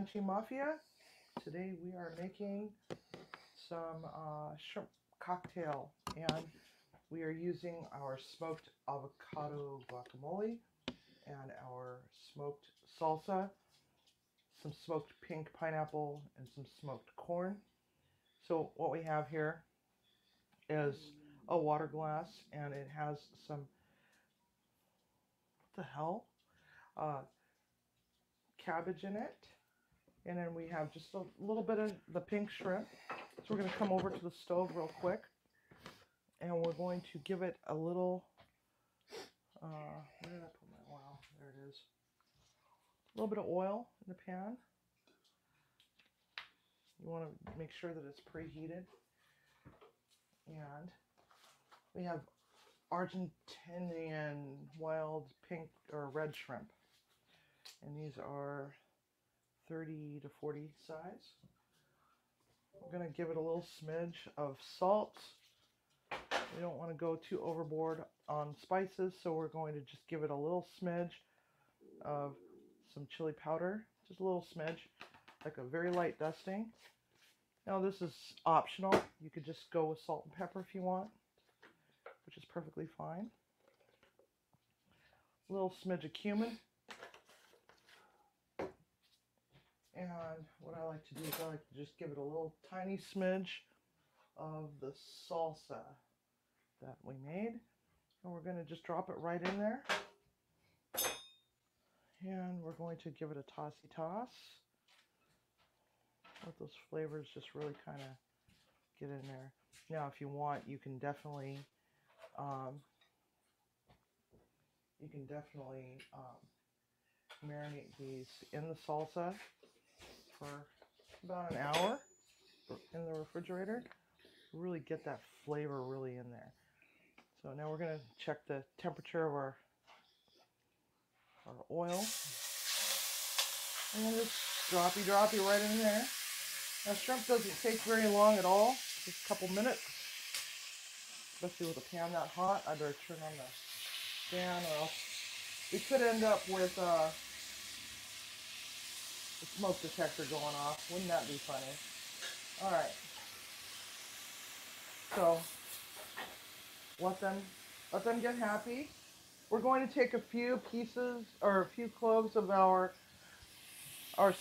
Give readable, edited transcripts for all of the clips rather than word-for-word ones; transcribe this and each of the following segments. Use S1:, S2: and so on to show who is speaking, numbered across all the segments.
S1: Munchiemafia. Today we are making some shrimp cocktail, and we are using our smoked avocado guacamole and our smoked salsa, some smoked pink pineapple, and some smoked corn. So what we have here is a water glass, and it has some, what the hell, cabbage in it. And then we have just a little bit of the pink shrimp. So we're going to come over to the stove real quick. And we're going to give it a little, where did I put my oil? There it is. A little bit of oil in the pan. You want to make sure that it's preheated. And we have Argentine wild pink or red shrimp. And these are 30 to 40 size. We're going to give it a little smidge of salt. We don't want to go too overboard on spices, so we're going to just give it a little smidge of some chili powder. Just a little smidge, like a very light dusting. Now this is optional. You could just go with salt and pepper if you want, which is perfectly fine. A little smidge of cumin. And what I like to do is I like to just give it a little tiny smidge of the salsa that we made. And we're going to just drop it right in there. And we're going to give it a tossy toss. Let those flavors just really kind of get in there. Now if you want, you can definitely marinate these in the salsa for about an hour in the refrigerator. Really get that flavor really in there. So now we're going to check the temperature of our oil. And just droppy right in there. Now shrimp doesn't take very long at all, just a couple minutes. Especially with the pan that hot. I better turn on the fan or else we could end up with the smoke detector going off. Wouldn't that be funny? Alright. So let them get happy. We're going to take a few pieces or a few cloves of our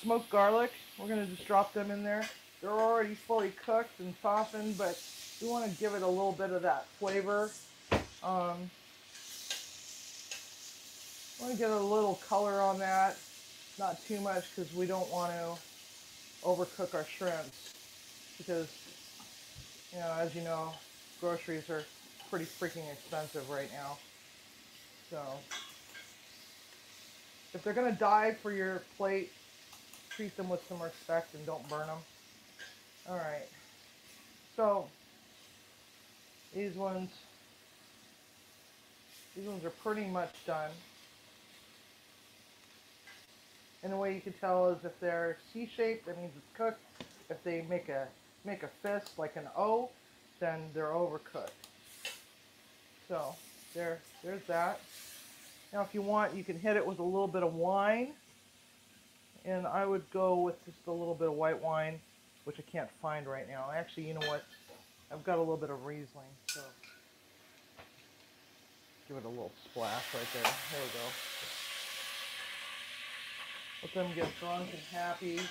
S1: smoked garlic. We're going to just drop them in there. They're already fully cooked and softened, but we want to give it a little bit of that flavor. Want to get a little color on that. Not too much because we don't want to overcook our shrimps. Because, you know, as you know, groceries are pretty freaking expensive right now. So, if they're going to die for your plate, treat them with some respect and don't burn them. Alright. So, these ones are pretty much done. And the way you can tell is if they're C-shaped, that means it's cooked. If they make a fist like an O, then they're overcooked. So there's that. Now if you want, you can hit it with a little bit of wine. And I would go with just a little bit of white wine, which I can't find right now. Actually, you know what? I've got a little bit of Riesling, so give it a little splash right there. There we go. Let them get drunk and happy,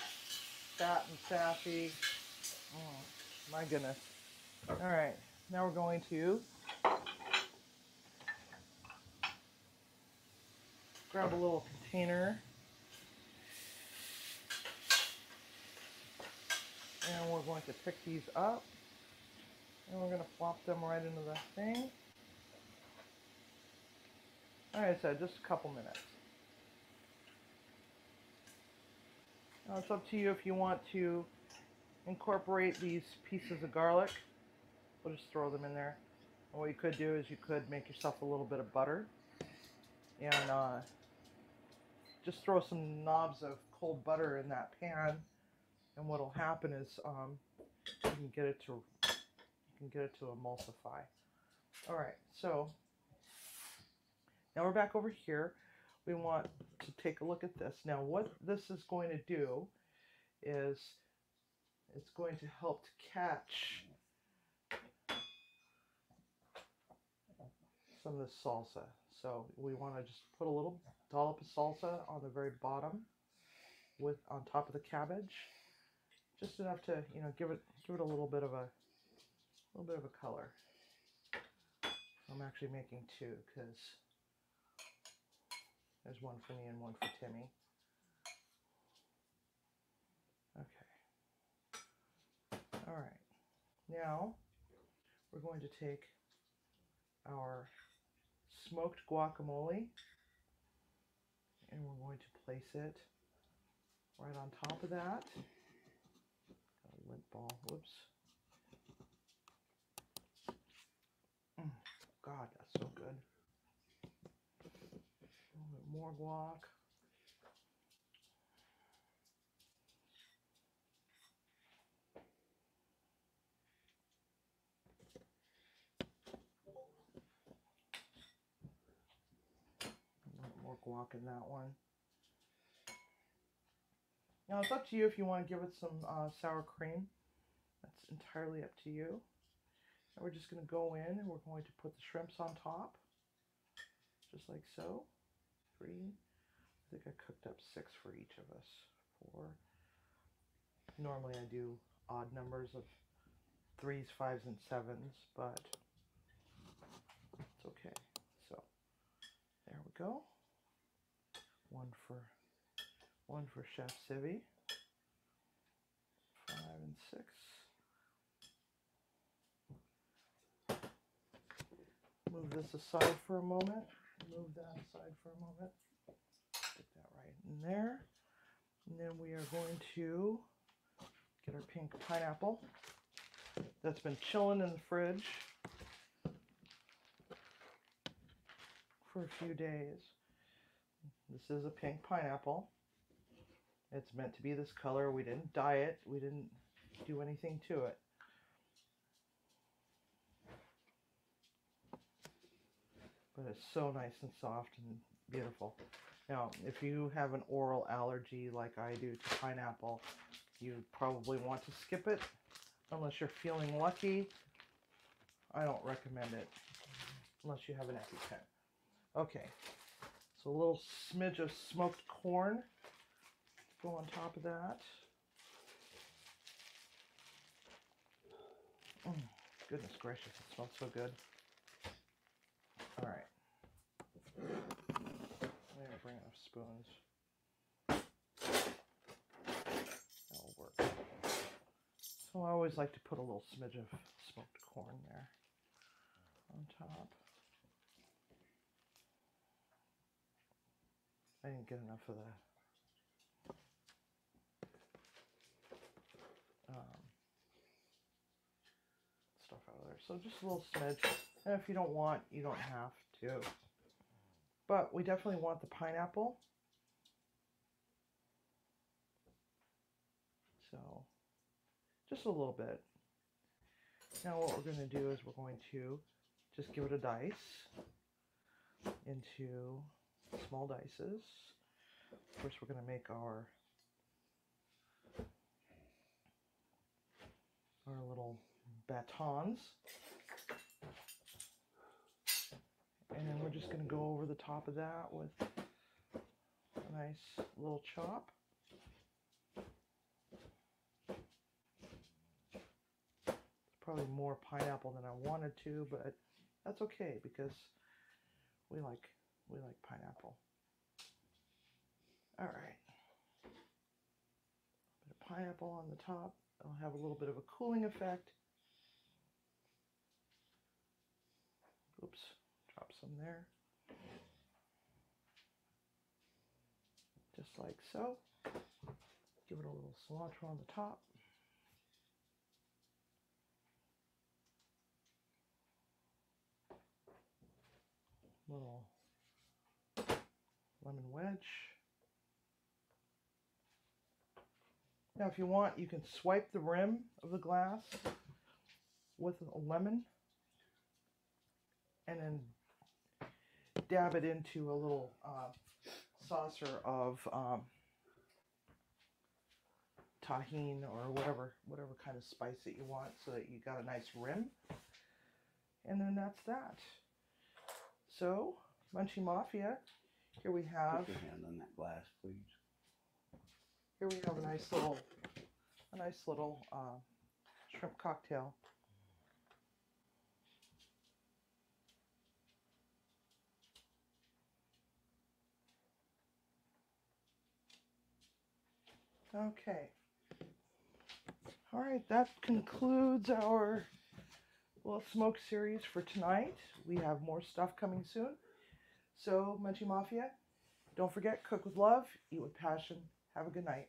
S1: fat and sassy. Oh, my goodness. Alright, now we're going to grab a little container. And we're going to pick these up. And we're going to flop them right into the thing. Alright, so just a couple minutes. Now it's up to you if you want to incorporate these pieces of garlic. We'll just throw them in there. And what you could do is you could make yourself a little bit of butter. And just throw some knobs of cold butter in that pan. And what'll happen is you can get it to emulsify. All right, so now we're back over here. We want to take a look at this. Now what this is going to do is it's going to help to catch some of the salsa. So we want to just put a little dollop of salsa on the very bottom on top of the cabbage, just enough to, you know, give it a little bit of a color. I'm actually making two because there's one for me and one for Timmy. Okay. All right. Now we're going to take our smoked guacamole and we're going to place it right on top of that. Got a lint ball. Whoops. God, that's so good. A little bit more guac. A little more guac in that one. Now it's up to you if you want to give it some sour cream. That's entirely up to you. And we're just going to go in and we're going to put the shrimps on top, just like so. 3. I think I cooked up 6 for each of us. 4. Normally I do odd numbers of 3s, 5s, and 7s, but it's okay. So there we go. One for chefsivi. 5 and 6. Move this aside for a moment. Move that aside for a moment. Stick that right in there. And then we are going to get our pink pineapple that's been chilling in the fridge for a few days. This is a pink pineapple. It's meant to be this color. We didn't dye it. We didn't do anything to it. But it's so nice and soft and beautiful. Now, if you have an oral allergy like I do to pineapple, you probably want to skip it unless you're feeling lucky. I don't recommend it unless you have an EpiPen. Okay, so a little smidge of smoked corn. Go on top of that. Goodness gracious, it smells so good. All right. I'm gonna bring enough spoons. That'll work. So I always like to put a little smidge of smoked corn there on top. I didn't get enough of the stuff out of there. So just a little smidge. And if you don't want, you don't have to. But we definitely want the pineapple. So just a little bit. Now what we're going to do is we're going to just give it a dice into small dices. First we're going to make our little batons. And then we're just going to go over the top of that with a nice little chop. It's probably more pineapple than I wanted to, but that's okay because we like pineapple. All right. A bit of pineapple on the top. It'll have a little bit of a cooling effect. Oops. Drop some there, just like so. Give it a little cilantro on the top. Little lemon wedge. Now if you want, you can swipe the rim of the glass with a lemon and then dab it into a little saucer of tahini or whatever kind of spice that you want, so that you got a nice rim. And then that's that. So, Munchie Mafia, here we have...
S2: Put your hand on that glass, please.
S1: Here we have a nice little shrimp cocktail. Okay. All right, that concludes our little smoke series for tonight. We have more stuff coming soon. So, Munchie Mafia, don't forget, cook with love, eat with passion. Have a good night.